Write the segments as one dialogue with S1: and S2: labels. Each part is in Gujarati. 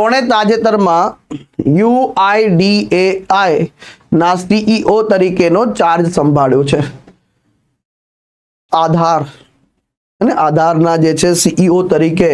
S1: કોણે તાજેતરમાં UIDAI ના CEO તરીકેનો ચાર્જ સંભાળ્યો છે? આધાર અને આધારના જે છે CEO તરીકે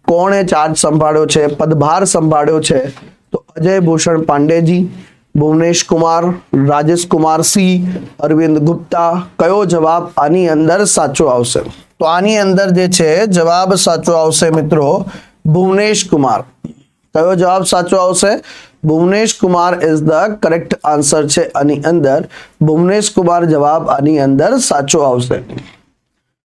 S1: કોણે ચાર્જ સંભાળ્યો છે, પદભાર સંભાળ્યો છે? તો અજય ભૂષણ પાંડેજી, ભુવનેશ કુમાર, રાજેશ કુમાર સી, અરવિંદ ગુપ્તા. કયો જવાબ આની અંદર સાચો આવશે? તો આની અંદર જે છે જવાબ સાચો આવશે મિત્રો ભુવનેશ કુમાર. કયો જવાબ સાચો આવશે? Bhuvnesh Kumar is the correct answer છે. આની અંદર ભુવનેશ કુમાર જવાબ આની અંદર સાચો આવશે.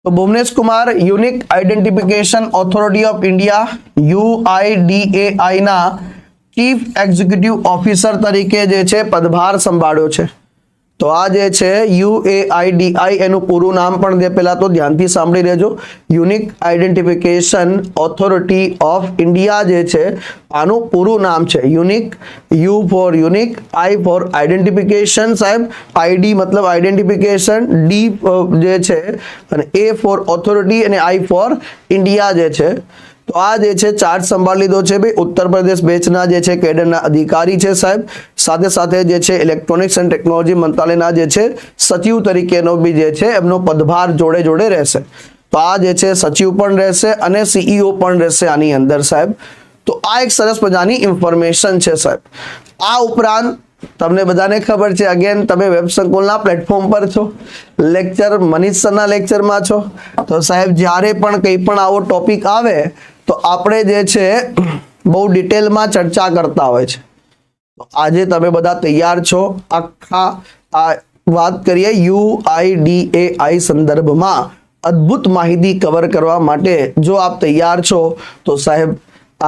S1: તો Bhuvnesh Kumar unique identification authority of India UIDAI ના ચીફ એક્ઝિક્યુટિવ ઓફિસર તરીકે જે છે પદભાર સંભાળ્યો છે. તો આ જે છે UIDAI એનું પૂરું નામ પણ જે પહેલા તો ધ્યાનથી સાંભળી લેજો. Unique identification authority of India જે છે આનું પૂરું નામ છે unique. U for unique, I for identification સાહેબ, ID મતલબ આઈડેન્ટિફિકેશન, D જે છે અને A ફોર ઓથોરિટી અને I ફોર ઇન્ડિયા જે છે. તો આ જે છે ચાર્જ સંભાળી લીધો છે ભાઈ ઉત્તર પ્રદેશ બેચના જે છે કેડરના અધિકારી છે સાહેબ. સાથે સાથે જે છે ઇલેક્ટ્રોનિક્સ એન્ડ ટેકનોલોજી મંત્રાલયના જે છે સચિવ તરીકેનો બી જે છે એમનો પદભાર જોડે જોડે રહેશે. તો આ જે છે સચિવ પણ રહેશે અને CEO પણ રહેશે આની અંદર સાહેબ. તો આ એક સરસ મજાની ઇન્ફોર્મેશન છે સાહેબ. આ ઉપરાંત તમને બધાને ખબર છે, અગેન તમે વેબ સંકુલના પ્લેટફોર્મ પર છો, લેક્ચર મનીષ સરના લેક્ચરમાં છો. તો સાહેબ જ્યારે પણ કંઈ પણ આવો ટોપિક આવે તો આપણે જે છે બહુ ડિટેલમાં ચર્ચા કરતા હોય છે. તો આજે તમે બધા તૈયાર છો આખા આ વાત કરીએ UIDAI સંદર્ભમાં અદ્ભુત માહિતી કવર કરવા માટે? જો આપ તૈયાર છો તો સાહેબ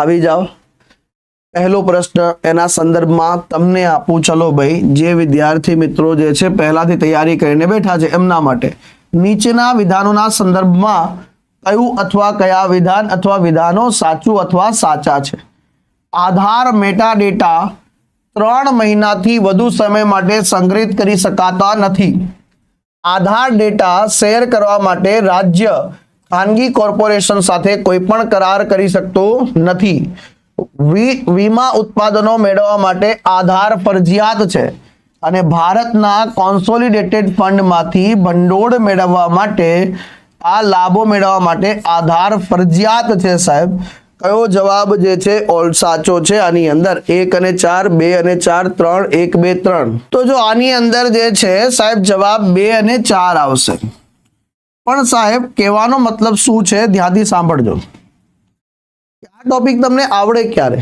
S1: આવી જાઓ. પહેલો પ્રશ્ન એના સંદર્ભમાં તમને આપું. ચલો ભાઈ, જે વિદ્યાર્થી મિત્રો જે છે પહેલાથી તૈયારી કરીને બેઠા છે એમના માટે નીચેના વિધાનોના સંદર્ભમાં કયું અથવા કયા વિધાન અથવા વિધાનો સાચું અથવા સાચા છે? આધાર મેટા ડેટા 3 મહિનાથી વધુ સમય માટે સંગ્રહિત કરી શકાતા નથી. આધાર ડેટા શેર કરવા માટે રાજ્ય ખાનગી કોર્પોરેશન સાથે કોઈ પણ કરાર કરી શકતો નથી. વીમા ઉત્પાદનો મેળવવા માટે આધાર ફરજિયાત છે અને ભારતના કોન્સોલિડેટેડ ફંડમાંથી ભંડોળ મેળવવા માટે આ લાભો મેળવવા માટે આધાર ફરજિયાત છે સાહેબ. કયો જવાબ જે છે ઓલ સાચો છે આની અંદર? 1 અને 4, 2 અને 4, 3, 1, 2, 3. તો જો આની અંદર જે છે સાહેબ જવાબ 2 અને 4 આવશે. પણ સાહેબ કહેવાનો મતલબ શું છે ધ્યાનથી સાંભળજો. આ ટોપિક તમને આવડે ક્યારે?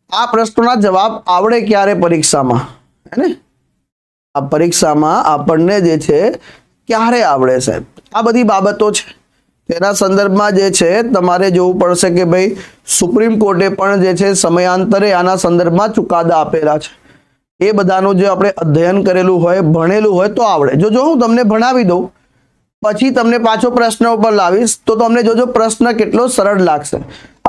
S1: આ પ્રશ્નોના જવાબ આવડે ક્યારે પરીક્ષામાં? હે ને, આ પરીક્ષામાં આપણને જે છે ક્યારે આવડે સાહેબ? આ બધી બાબતો છે તેના સંદર્ભમાં જે છે તમારે જોવું પડશે કે ભાઈ સુપ્રીમ કોર્ટે પણ જે છે સમયાંતરે આના સંદર્ભમાં ચુકાદા આપેલા છે. એ બધાનું જે આપણે અધ્યયન કરેલું હોય, ભણેલું હોય તો આવડે. જો હું તમને ભણાવી દઉં પછી તમને પાછો પ્રશ્ન ઉપર લાવીશ તો તમને જોજો પ્રશ્ન કેટલો સરળ લાગશે.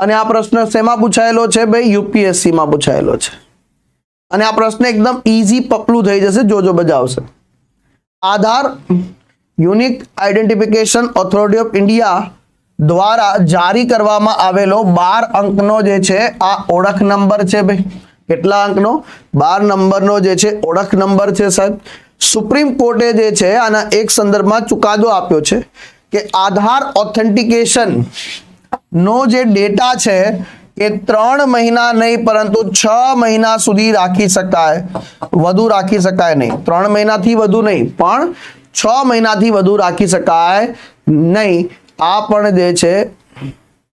S1: અને આ પ્રશ્ન શેમાં પૂછાયેલો છે ભાઈ? UPSC માં પૂછાયેલો છે. અને આ પ્રશ્ન એકદમ ઈઝી પકલું થઈ જશે, જોજો મજા આવશે. Aadhaar unique identification authority of India દ્વારા જારી કરવામાં આવેલો 12 અંકનો જે છે આ ઓળખ નંબર છે ભાઈ. કેટલા અંકનો? 12 નંબરનો જે છે ઓળખ નંબર છે સાહેબ. સુપ્રીમ કોર્ટે જે છે આના એક સંદર્ભમાં ચુકાદો આપ્યો છે કે આધાર ઓથેન્ટિકેશન નો જે ડેટા છે એ 3 મહિના નહીં પરંતુ 6 મહિના સુધી રાખી શકાય, વધુ રાખી શકાય નહીં. 3 મહિનાથી વધુ નહીં પણ 6 મહિનાથી વધુ રાખી શકાય નહીં. આ પણ જે છે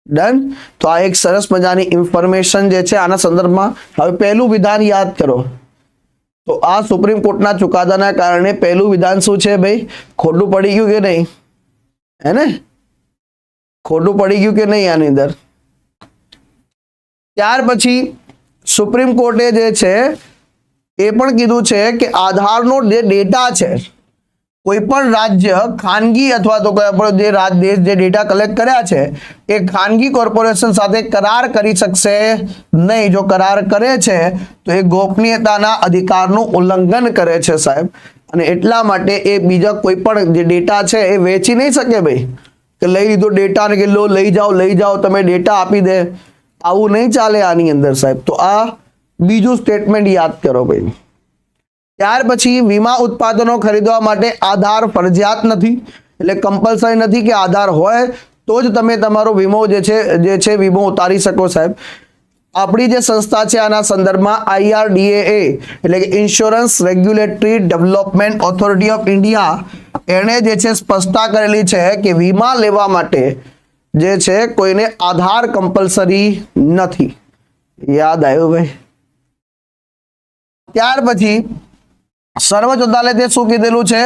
S1: ડન. તો આ એક સરસ મજાની ઇન્ફોર્મેશન જે છે આના સંદર્ભમાં. હવે પહેલું વિધાન યાદ કરો. તો આ સુપ્રીમ કોર્ટના ચુકાદાના કારણે પહેલું વિધાન શું છે ભાઈ? ખોટું પડી ગયું કે નહીં? હે ને, ખોટું પડી ગયું કે નહીં આની અંદર? ત્યાર પછી સુપ્રીમ કોર્ટે જે છે એ પણ કીધું છે કે આધારનો જે ડેટા છે કોઈ પણ રાજ્ય ખાનગી અથવા તો કોઈ પણ જે દેશ જે ડેટા કલેક્ટ કર્યા છે એ ખાનગી કોર્પોરેશન સાથે કરાર કરી શકશે નહીં. જો કરાર કરે છે તો એ ગોપનીયતાના અધિકારનું ઉલ્લંઘન કરે છે સાહેબ. અને એટલા માટે એ બીજા કોઈ પણ જે ડેટા છે એ વેચી નહીં શકે ભાઈ, કે લઈ લીધો ડેટા ને કે લો લઈ જાઓ તમે ડેટા આપી દે. આવું નહીં ચાલે આની અંદર સાહેબ. તો આ બીજું સ્ટેટમેન્ટ યાદ કરો ભાઈ. ત્યાર પછી વીમા ઉત્પાદનો ખરીદવા માટે આધાર ફરજિયાત નથી, એટલે કમ્પલસરી નથી કે આધાર હોય તો જ તમે તમારો વીમો જે છે વીમો ઉતારી શકો સાહેબ. આપણી જે સંસ્થા છે આના સંદર્ભમાં IRDAA એટલે કે insurance regulatory development authority of India એણે જે છે સ્પષ્ટતા કરેલી છે કે વીમા લેવા માટે જે છે કોઈને આધાર કમ્પલસરી નથી. યાદ આવ્યું ભાઈ. ત્યાર પછી સર્વોચ્ચ અદાલતે શું કીધેલું છે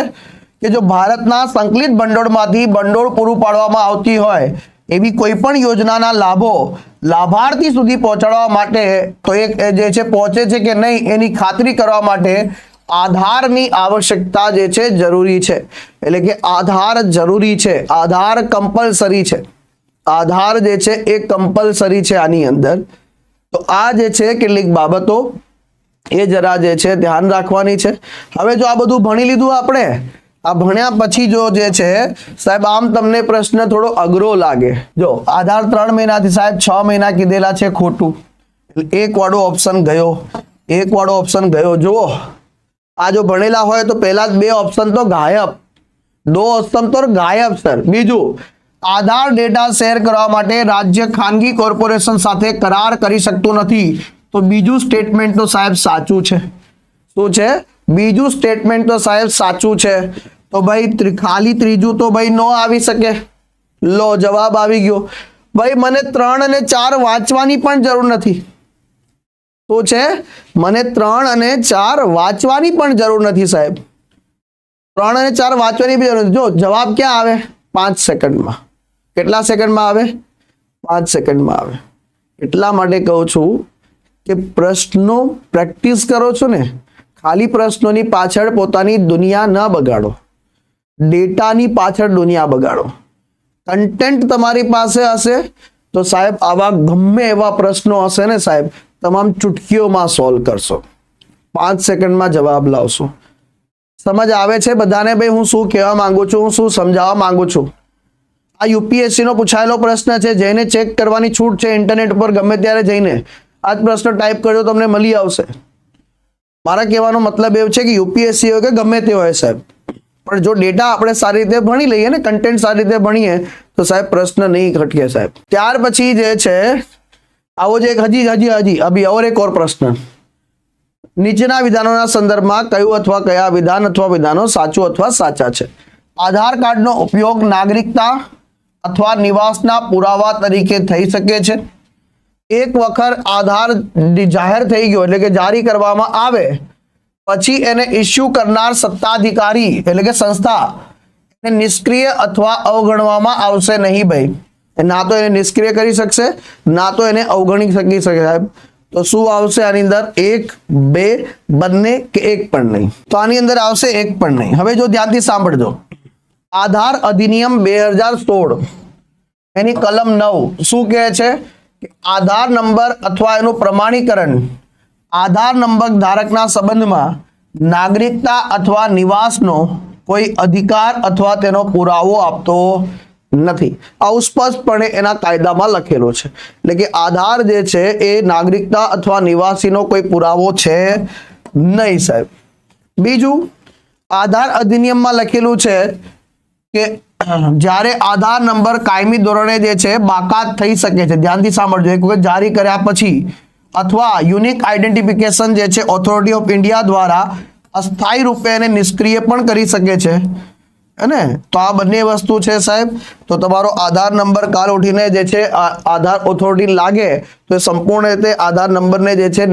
S1: કે જો ભારતના સંકલિત ભંડોળમાંથી ભંડોળ પૂરું પાડવામાં આવતી હોય એવી કોઈ પણ યોજનાના લાભો લાભાર્થી સુધી પહોંચાડવા માટે તો એક જે છે પહોંચે છે કે નહીં એની ખાતરી કરવા માટે આધારની આવશ્યકતા જે છે જરૂરી છે. એટલે કે આધાર જરૂરી છે, આધાર કમ્પલસરી છે. આધાર જે છે એ કમ્પલસરી છે આની અંદર. તો આ જે છે કેટલીક બાબતો એ જરા જે છે ધ્યાન રાખવાની છે. હવે જો આ બધું ભણી લીધું આપણે, આ ભણ્યા પછી જો જે છે સાહેબ આમ તમને પ્રશ્ન થોડો અઘરો લાગે. જો આધાર 3 મહિનાથી સાહેબ 6 મહિના કીધેલા છે ખોટું, એક વાળો ઓપ્શન ગયો, એક વાળો ઓપ્શન ગયો. જુઓ આ જો ભણેલા હોય તો પહેલા જ 2 ઓપ્શન તો ગાયબ, 2 ઓપ્શન તો ગાયબ સર. બીજું આધાર ડેટા શેર કરવા માટે રાજ્ય ખાનગી કોર્પોરેશન સાથે કરાર કરી શકતું નથી, તો બીજું સ્ટેટમેન્ટ તો સાહેબ સાચું છે. શું છે? બીજું સ્ટેટમેન્ટ તો સાહેબ સાચું છે. તો ભાઈ ખાલી ત્રીજું તો ભાઈ નો આવી શકે. લો જવાબ આવી ગયો ભાઈ. મને 3 અને 4 વાંચવાની પણ જરૂર નથી. તો છે મને 3 અને 4 વાંચવાની પણ જરૂર નથી સાહેબ. 3 અને 4 વાંચવાની પણ જરૂર નથી. જો જવાબ ક્યાં આવે? 5 સેકન્ડમાં. કેટલા સેકન્ડમાં આવે? 5 સેકન્ડમાં આવે. એટલા માટે કહું છું કે પ્રશ્નો પ્રેક્ટિસ કરો છો ને, ખાલી પ્રશ્નોની પાછળ પોતાની દુનિયા ન બગાડો, ડેટાની પાછળ દુનિયા બગાડો. કન્ટેન્ટ તમારી પાસે હશે તો સાહેબ આવા ગમે એવા પ્રશ્નો હશે ને સાહેબ તમામ ચૂટકીઓમાં સોલ્વ કરશો, 5 સેકન્ડમાં જવાબ લાવશો. સમજ આવે છે બધાને ભાઈ હું શું કહેવા માંગુ છું, હું શું સમજાવવા માંગુ છું? આ UPSC નો પૂછાયેલો પ્રશ્ન છે, જેને ચેક કરવાની છૂટ છે ઇન્ટરનેટ પર ગમે ત્યારે જઈને આ જ પ્રશ્ન ટાઈપ કરજો તમને મળી આવશે. મારા કહેવાનો મતલબ એવું છે કે UPSC હોય કે ગમે તે હોય સાહેબ, પણ જો ડેટા આપણે સારી રીતે ભણી લઈએ ને, કન્ટેન્ટ સારી રીતે ભણીએ તો સાહેબ પ્રશ્ન નહીં ખટકે સાહેબ. ત્યાર પછી જે છે આવો જે હજી એક ઓર પ્રશ્ન, નીચેના વિધાનોના સંદર્ભમાં કયું અથવા કયા વિધાન અથવા વિધાનો સાચું અથવા સાચા છે? આધાર કાર્ડનો ઉપયોગ નાગરિકતા અથવા નિવાસના પુરાવા તરીકે થઈ શકે છે. એક વખત આધાર જાહેર થઈ ગયો એટલે કે જારી કરવામાં આવે પછી એને ઇસ્યુ કરનાર સત્તાધિકારી એટલે કે સંસ્થા એને નિષ્ક્રિય અથવા અવગણવામાં આવશે નહીં ભાઈ. ના તો એને નિષ્ક્રિય કરી શકશે, ના તો એને અવગણી શકે સાહેબ. તો શું આવશે આની અંદર? 1, 2 બંને કે એક પણ નહીં? તો આની અંદર આવશે એક પણ નહીં. હવે જો ધ્યાનથી સાંભળજો, આધાર અધિનિયમ 2016 એની કલમ 9 શું કહે છે કે આધાર નંબર અથવા એનું પ્રમાણીકરણ આધાર નંબર ધારકના સંબંધમાં નાગરિકતા અથવા નિવાસનો કોઈ અધિકાર અથવા તેનો પુરાવો આપતો નથી. આવું સ્પષ્ટપણે એના કાયદામાં લખેલું છે. એટલે કે આધાર જે છે એ નાગરિકતા અથવા નિવાસીનો કોઈ પુરાવો છે નહીં સાહેબ. બીજું આધાર અધિનિયમમાં લખેલું છે કે જ્યારે આધાર નંબર કાયમી ધોરણે જે છે બાકાત થઈ શકે છે. ધ્યાનથી સાંભળજો, એક વખત જારી કર્યા પછી અથવા યુનિક આઈડેન્ટિફિકેશન જે છે ઓથોરિટી ઓફ ઇન્ડિયા દ્વારા અસ્થાયી રૂપે એને નિષ્ક્રિય પણ કરી શકે છે ને. તો આ બંને વસ્તુ છે સાહેબ. તો તમારો આધાર નંબર કાલ ઉઠીને જે છે આધાર ઓથોરિટી લાગે તો એ સંપૂર્ણ રીતે આધાર નંબરને જે છે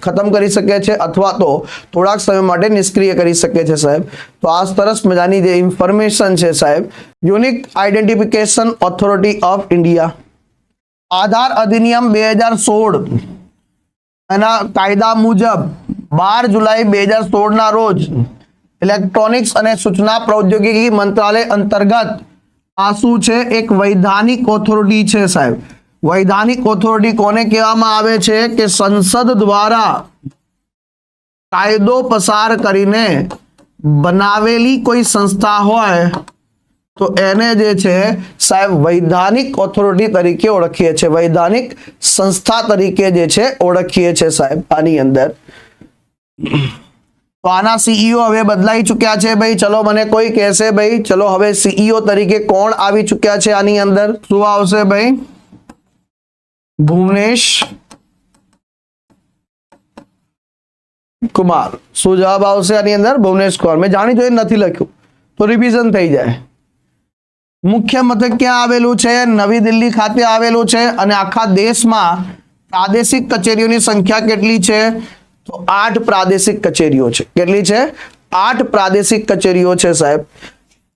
S1: ખતમ કરી શકે છે અથવા તો થોડાક સમય માટે નિષ્ક્રિય કરી શકે છે સાહેબ. તો આ સરસ મજાની જે ઇન્ફોર્મેશન છે સાહેબ, unique identification authority of India Aadhaar અધિનિયમ 2016 એના કાયદા મુજબ 12 જુલાઈ 2016 ના રોજ ઇલેક્ટ્રોનિક્સ અને સૂચના પ્રૌદ્યોગિકી મંત્રાલય અંતર્ગત આ શું છે? એક વૈધાનિક ઓથોરિટી છે સાહેબ. વૈધાનિક ઓથોરિટી કોને કહેવામાં આવે છે? કે સંસદ દ્વારા કાયદો પસાર કરીને બનાવેલી કોઈ સંસ્થા હોય તો એને જે છે સાહેબ વૈધાનિક ઓથોરિટી તરીકે ઓળખીએ છીએ, વૈધાનિક સંસ્થા તરીકે જે છે ઓળખીએ છીએ સાહેબ આની અંદર. તો આના સીઈઓ હવે બદલાઈ ચૂક્યા છે ભાઈ. ચલો મને કોઈ કહેશે ભાઈ, ચલો હવે સીઈઓ તરીકે કોણ આવી ચૂક્યા છે આની અંદર? શું આવશે ભાઈ? ભુવનેશ કુમાર. શું જવાબ આવશે આની અંદર? ભુવનેશ કુમાર. મેં જાણી જોઈને નથી લખ્યું તો રિવિઝન થઈ જાય. મુખ્ય મથક ક્યાં આવેલું છે? નવી દિલ્હી ખાતે આવેલું છે. અને આખા દેશમાં પ્રાદેશિક કચેરીઓની સંખ્યા કેટલી છે? તો 8 પ્રાદેશિક કચેરીઓ છે. કેટલી છે? 8 પ્રાદેશિક કચેરીઓ છે સાહેબ.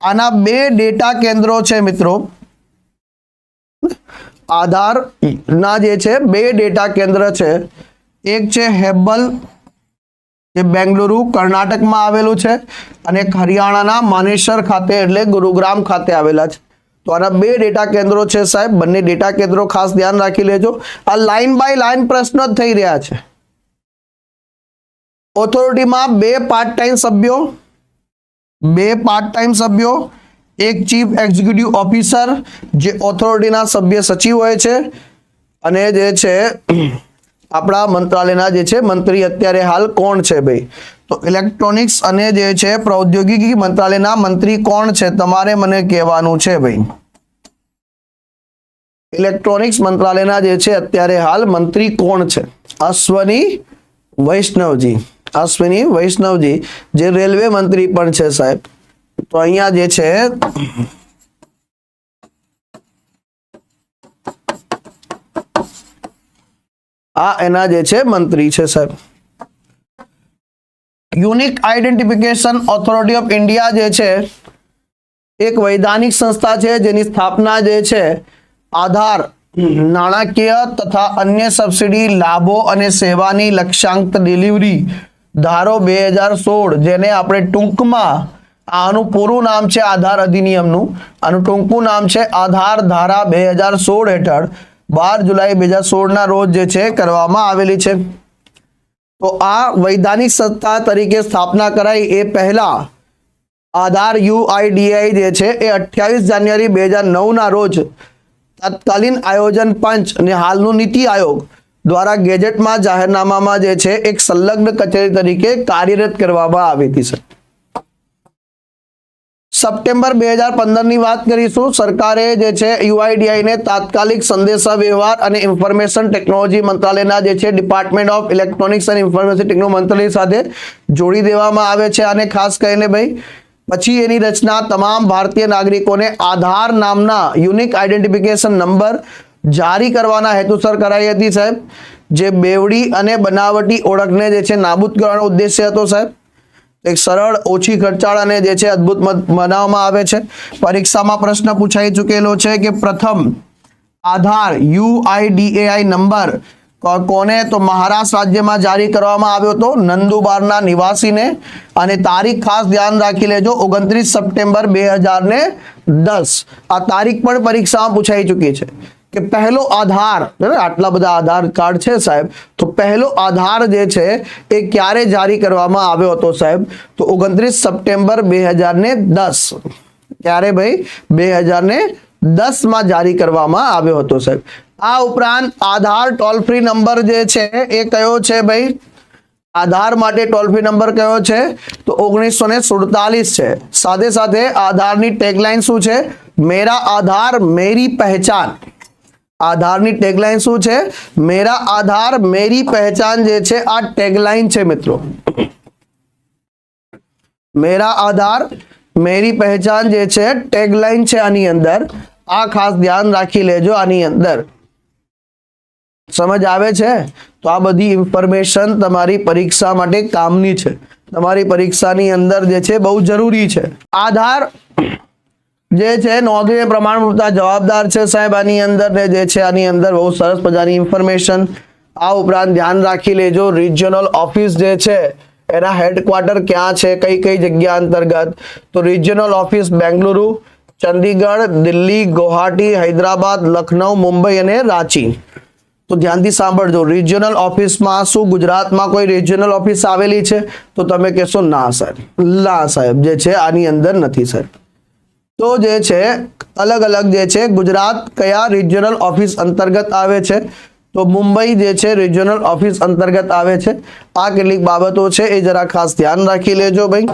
S1: આના 2 ડેટા કેન્દ્રો છે મિત્રો. આધાર ના જે છે 2 ડેટા કેન્દ્ર છે. એક છે હેબ્બલ, જે બેંગલુરુ કર્ણાટકમાં આવેલું છે, અને એક હરિયાણાના માનેસર ખાતે એટલે ગુરુગ્રામ ખાતે આવેલા છે. તો આના 2 ડેટા કેન્દ્રો છે સાહેબ. બંને ડેટા કેન્દ્રો ખાસ ધ્યાન રાખી લેજો. આ લાઈન બાય લાઈન પ્રશ્ન જ થઈ રહ્યા છે. ઓથોરિટીમાં 2 પાર્ટ ટાઈમ સભ્યો, 2 પાર્ટ ટાઈમ સભ્યો, એક ચીફ એક્ઝિક્યુટિવ ઓફિસર જે ઓથોરિટીના સભ્ય સચિવ હોય છે, અને જે છે આપણા મંત્રાલયના જે છે મંત્રી અત્યારે હાલ કોણ છે ભાઈ? તો ઇલેક્ટ્રોનિક્સ અને જે છે પ્રૌદ્યોગિકી મંત્રાલયના મંત્રી કોણ છે? તમારે મને કહેવાનું છે ભાઈ. ઇલેક્ટ્રોનિક્સ મંત્રાલયના જે છે અત્યારે હાલ મંત્રી કોણ છે? અશ્વની વૈષ્ણવજી. અશ્વિની વૈષ્ણવજી જે રેલવે મંત્રી પણ છે સાહેબ. તો અહીંયા જે છે આ એના જે છે મંત્રી છે સાહેબ. Unique identification authority of India જે છે એક વૈધાનિક સંસ્થા છે જેની સ્થાપના જે છે આધાર નાણાકીય તથા અન્ય સબસિડી લાભો અને સેવાની લક્ષ્યાંક ડિલિવરી ધારો 2016, જેને આપણે ટૂંકમાં, આનું પૂરું નામ છે આધાર અધિનિયમનું, આનું ટૂંકું નામ છે આધાર ધારા 2016 હેઠળ 12 જુલાઈ 2016 ના રોજ જે છે કરવામાં આવેલી છે. તો આ વૈધાનિક સંસ્થા તરીકે સ્થાપના કરાઈ એ પહેલા આધાર યુઆઈડીઆઈ જે છે એ 28 જાન્યુઆરી 2009 ના રોજ તત્કાલીન આયોજન પંચ અને હાલનું નીતિ આયોગ દ્વારા ગેજેટમાં જાહેરનામામાં જે છે એક સંલગ્ન કચેરી તરીકે કાર્યરત કરવામાં આવી હતી. સપ્ટેમ્બર 2015 ની વાત કરીશું. સરકારે જે છે યુઆઈડીઆઈ ને તાત્કાલિક સંદેશા વ્યવહાર અને ઇન્ફોર્મેશન ટેકનોલોજી મંત્રાલયના જે છે ડિપાર્ટમેન્ટ ઓફ ઇલેક્ટ્રોનિક્સ અને ઇન્ફોર્મેશન ટેકનોલોજી મંત્રાલય સાથે જોડી દેવામાં આવે છે. અને ખાસ કરીને ભાઈ પછી એની રચના તમામ ભારતીય નાગરિકોને આધાર નામના યુનિક આઈડેન્ટિફિકેશન નંબર જારી કરવાના હેતુસર કરાઈ હતી સાહેબ. જે બેવડી અને બનાવટી ઓળખને જે છે નાબૂદ કરવાનો ઉદ્દેશ્ય હતો સાહેબ. એક સરળ, ઓછી ખર્ચાળ અને જે છે અદ્ભુત બનાવવામાં આવે છે. પરીક્ષામાં પ્રશ્ન પૂછાઈ ચૂકેલો છે કે પ્રથમ આધાર યુઆઈડીએઆઈ નંબર કોને? તો મહારાષ્ટ્ર રાજ્યમાં જારી કરવામાં આવ્યો હતો, નંદુબારના નિવાસીને. અને તારીખ ખાસ ધ્યાન રાખી લેજો, 29 સપ્ટેમ્બર 2010. આ તારીખ પણ પરીક્ષામાં પૂછાઈ ચૂકી છે કે પહેલો આધાર, આટલા બધા આધાર કાર્ડ છે સાહેબ, તો પહેલો આધાર જે છે એ ક્યારે જારી કરવામાં આવ્યો હતો સાહેબ? તો 29 સપ્ટેમ્બર 2010. ક્યારે ભાઈ? 2010 માં જારી કરવામાં આવ્યો હતો સાહેબ. આ ઉપરાંત આધાર ટોલ ફ્રી નંબર જે છે એ કયો છે ભાઈ? આધાર માટે ટોલ ફ્રી નંબર કયો છે? તો 1947 છે. સાથે સાથે આધારની ટેગલાઇન શું છે? મેરા આધાર મેરી પહેચાન. આધારની ટેગલાઇન શું છે? મેરા આધાર મેરી પહેચાન જે છે આ ટેગલાઇન છે મિત્રો. મેરા આધાર મેરી પહેચાન જે છે ટેગલાઇન છે આની અંદર. આ ખાસ ધ્યાન રાખી લેજો આની અંદર. સમજ આવે છે? તો આ બધી ઇન્ફોર્મેશન તમારી પરીક્ષા માટે કામની છે, તમારી પરીક્ષાની અંદર જે છે બહુ જરૂરી છે. આધાર જે છે નોંધણીને પ્રમાણભૂતતા જવાબદાર છે સાહેબ આની અંદર, ને જે છે આની અંદર બહુ સરસ મજાની ઇન્ફોર્મેશન. આ ઉપરાંત ધ્યાન રાખી લેજો રિજિયોનલ ઓફિસ જે છે એના હેડક્વાર્ટર ક્યાં છે, કઈ કઈ જગ્યા અંતર્ગત? તો રિજિયોનલ ઓફિસ બેંગલુરુ, ચંદીગઢ, દિલ્હી, ગુવાહાટી, હૈદરાબાદ, લખનઉ, મુંબઈ અને રાંચી. તો ધ્યાનથી સાંભળજો. રિજિયોનલ ઓફિસમાં શું ગુજરાતમાં કોઈ રિજિયોનલ ઓફિસ આવેલી છે? તો તમે કહેશો ના સાહેબ, જે છે આની અંદર નથી સાહેબ. તો જે છે અલગ અલગ જે છે ગુજરાત કયા રિજિયોનલ ઓફિસ અંતર્ગત આવે છે? તો મુંબઈ જે છે રિજિયોનલ ઓફિસ અંતર્ગત આવે છે. આ કેટલીક બાબતો છે એ જરા ખાસ ધ્યાન રાખી લેજો ભાઈ.